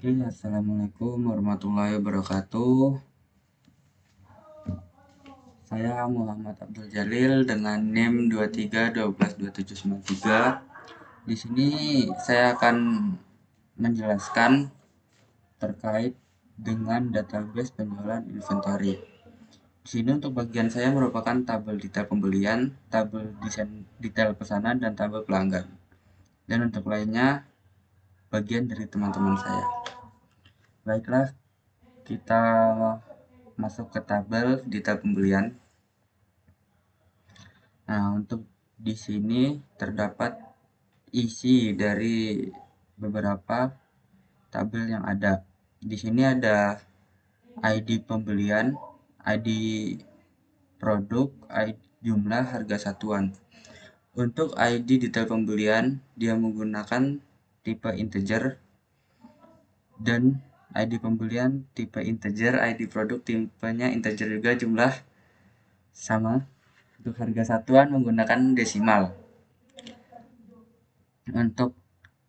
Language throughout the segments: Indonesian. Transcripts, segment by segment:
Oke, assalamualaikum warahmatullahi wabarakatuh. Saya Muhammad Abdul Jalil dengan NIM 23122793. Di sini saya akan menjelaskan terkait dengan database penjualan inventory. Di sini untuk bagian saya merupakan tabel detail pembelian, tabel desain detail pesanan, dan tabel pelanggan. Dan untuk lainnya bagian dari teman-teman saya. Baiklah, kita masuk ke tabel detail pembelian. Nah, untuk di sini terdapat isi dari beberapa tabel yang ada. Di sini ada ID pembelian, ID produk, ID jumlah, harga satuan. Untuk ID detail pembelian, dia menggunakan tipe integer, dan ID pembelian tipe integer, ID produk tipenya integer juga, jumlah sama. Untuk harga satuan menggunakan desimal. Untuk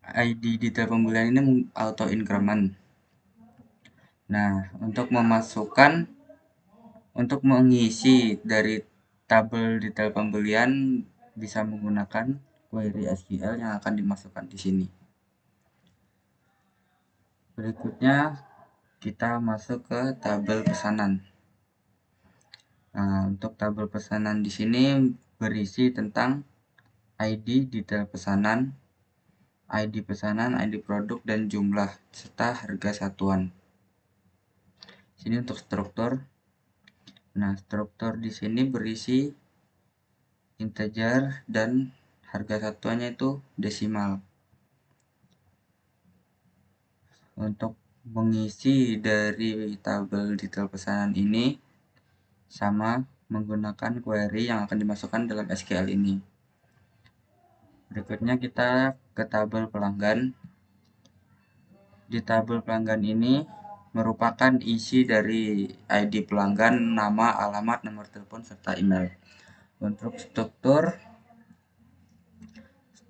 ID detail pembelian ini auto increment. Nah, untuk mengisi dari tabel detail pembelian bisa menggunakan query SQL yang akan dimasukkan di sini. Berikutnya kita masuk ke tabel pesanan. Nah, untuk tabel pesanan di sini berisi tentang ID detail pesanan, ID pesanan, ID produk, dan jumlah, serta harga satuan. Sini untuk struktur. Nah, struktur di sini berisi integer dan harga satuannya itu desimal. Untuk mengisi dari tabel detail pesanan ini sama menggunakan query yang akan dimasukkan dalam SQL ini. Berikutnya kita ke tabel pelanggan. Di tabel pelanggan ini merupakan isi dari ID pelanggan, nama, alamat, nomor telepon, serta email. Untuk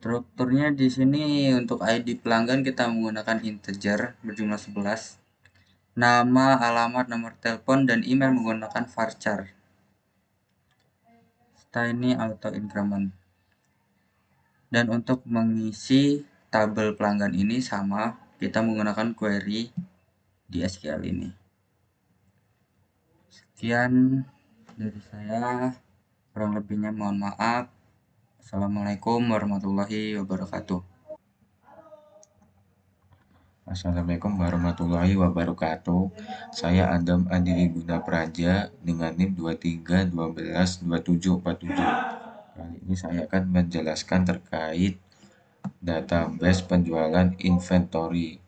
strukturnya di sini untuk ID pelanggan kita menggunakan integer berjumlah 11. Nama, alamat, nomor telepon, dan email menggunakan varchar. Setelah ini auto increment. Dan untuk mengisi tabel pelanggan ini sama, kita menggunakan query di SQL ini. Sekian dari saya, kurang lebihnya mohon maaf. Assalamualaikum warahmatullahi wabarakatuh. Assalamualaikum warahmatullahi wabarakatuh. Saya Adam Andiri Guna Praja dengan NIM 23122747. Kali ini saya akan menjelaskan terkait database penjualan inventory.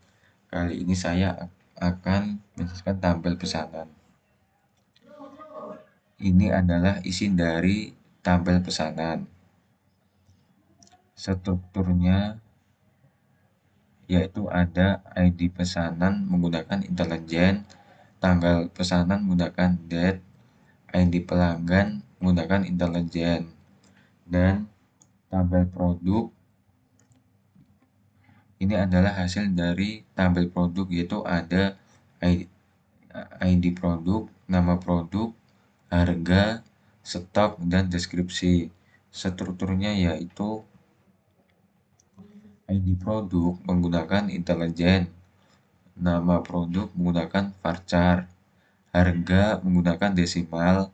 Kali ini saya akan menjelaskan tabel pesanan. Ini adalah isi dari tabel pesanan. Strukturnya yaitu ada ID pesanan menggunakan intelijen, tanggal pesanan menggunakan date, ID pelanggan menggunakan intelijen, dan tabel produk ini adalah hasil dari tabel produk, yaitu ada ID produk, nama produk, harga, stok, dan deskripsi. Strukturnya yaitu ID produk menggunakan intelijen, nama produk menggunakan varchar, harga menggunakan desimal,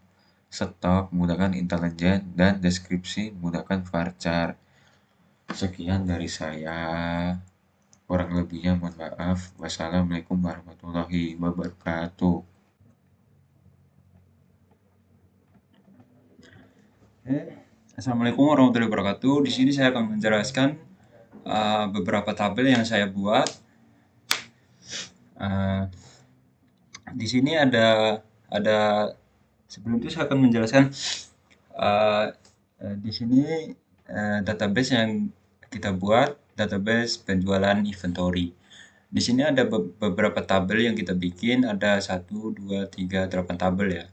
stok menggunakan intelijen, dan deskripsi menggunakan varchar. Sekian dari saya, kurang lebihnya mohon maaf. Wassalamualaikum warahmatullahi wabarakatuh. Assalamualaikum warahmatullahi wabarakatuh. Di sini saya akan menjelaskan beberapa tabel yang saya buat. Di sini ada sebelum itu saya akan menjelaskan di sini database yang kita buat, database penjualan inventory. Di sini ada beberapa tabel yang kita bikin, ada 1, 2, 3, 8 tabel ya.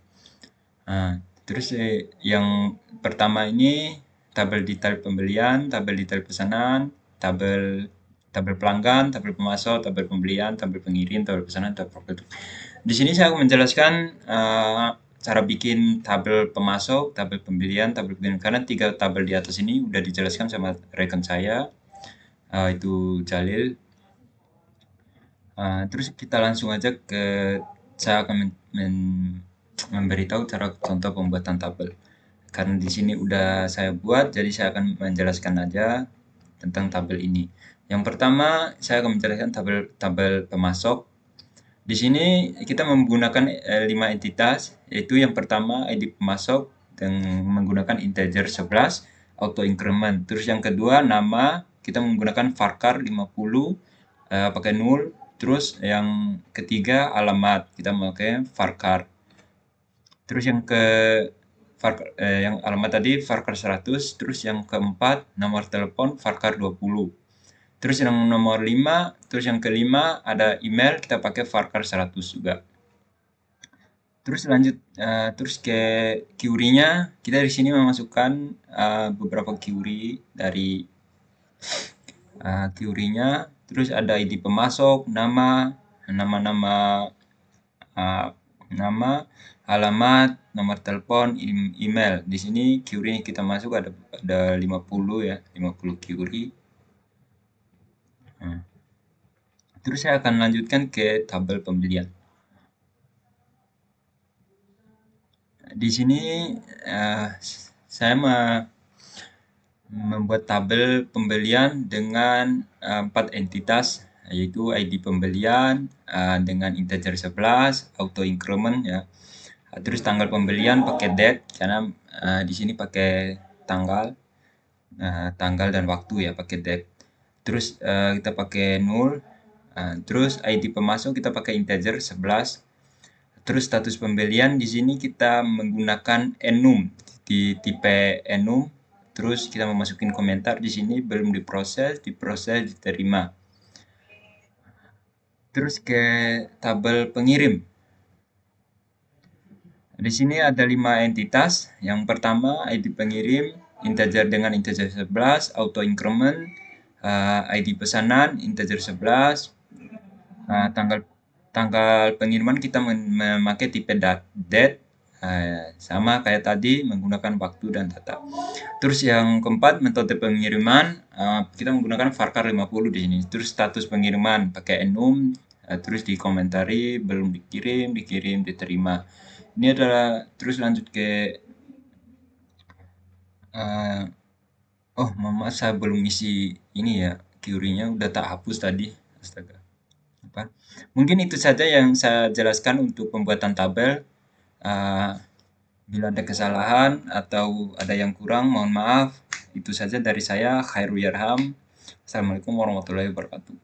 Terus yang pertama ini tabel detail pembelian, tabel detail pesanan, tabel tabel pelanggan, tabel pemasok, tabel pembelian, tabel pengirim, tabel pesanan, tabel produk. Di sini saya akan menjelaskan cara bikin tabel pemasok, tabel pembelian, tabel pengirim, karena 3 tabel di atas ini udah dijelaskan sama rekan saya, itu Jalil. Terus kita langsung aja saya akan memberitahu cara contoh pembuatan tabel. Karena di sini udah saya buat, jadi saya akan menjelaskan aja tentang tabel ini. Yang pertama, saya akan menjelaskan tabel pemasok. Di sini kita menggunakan 5 entitas, yaitu yang pertama ID pemasok dengan menggunakan integer 11 auto increment. Terus yang kedua nama, kita menggunakan varchar 50 pakai 0. Terus yang ketiga alamat, kita memakai varchar. Terus yang alamat tadi varchar 100, terus yang keempat nomor telepon varchar 20. Terus yang nomor 5, terus yang kelima ada email, kita pakai varchar 100 juga. Terus lanjut terus ke query-nya, kita di sini memasukkan beberapa query dari query-nya. Terus ada ID pemasok, nama, alamat, nomor telepon, email. Di sini query kita masuk ada 50 ya, 50 query. Terus saya akan lanjutkan ke tabel pembelian. Di sini saya membuat tabel pembelian dengan 4 entitas, yaitu ID pembelian dengan integer 11, auto increment ya. Terus tanggal pembelian pakai date, karena di sini pakai tanggal dan waktu ya, pakai date. Terus kita pakai 0. Terus ID pemasok kita pakai integer 11. Terus status pembelian di sini kita menggunakan enum, di tipe enum. Terus kita memasukin komentar di sini belum diproses, diterima. Terus ke tabel pengirim. Di sini ada 5 entitas. Yang pertama ID pengirim, integer dengan integer 11, auto increment, ID pesanan integer 11, tanggal pengiriman kita memakai tipe date, sama kayak tadi menggunakan waktu dan data. Terus yang keempat metode pengiriman, kita menggunakan varchar 50 di sini. Terus status pengiriman pakai enum, terus dikomentari belum dikirim, diterima. Ini adalah terus lanjut ke mama saya belum isi ini ya, query-nya udah tak hapus tadi. Astaga. Mungkin itu saja yang saya jelaskan untuk pembuatan tabel. Bila ada kesalahan atau ada yang kurang, mohon maaf. Itu saja dari saya, Khairul Yarham. Assalamualaikum warahmatullahi wabarakatuh.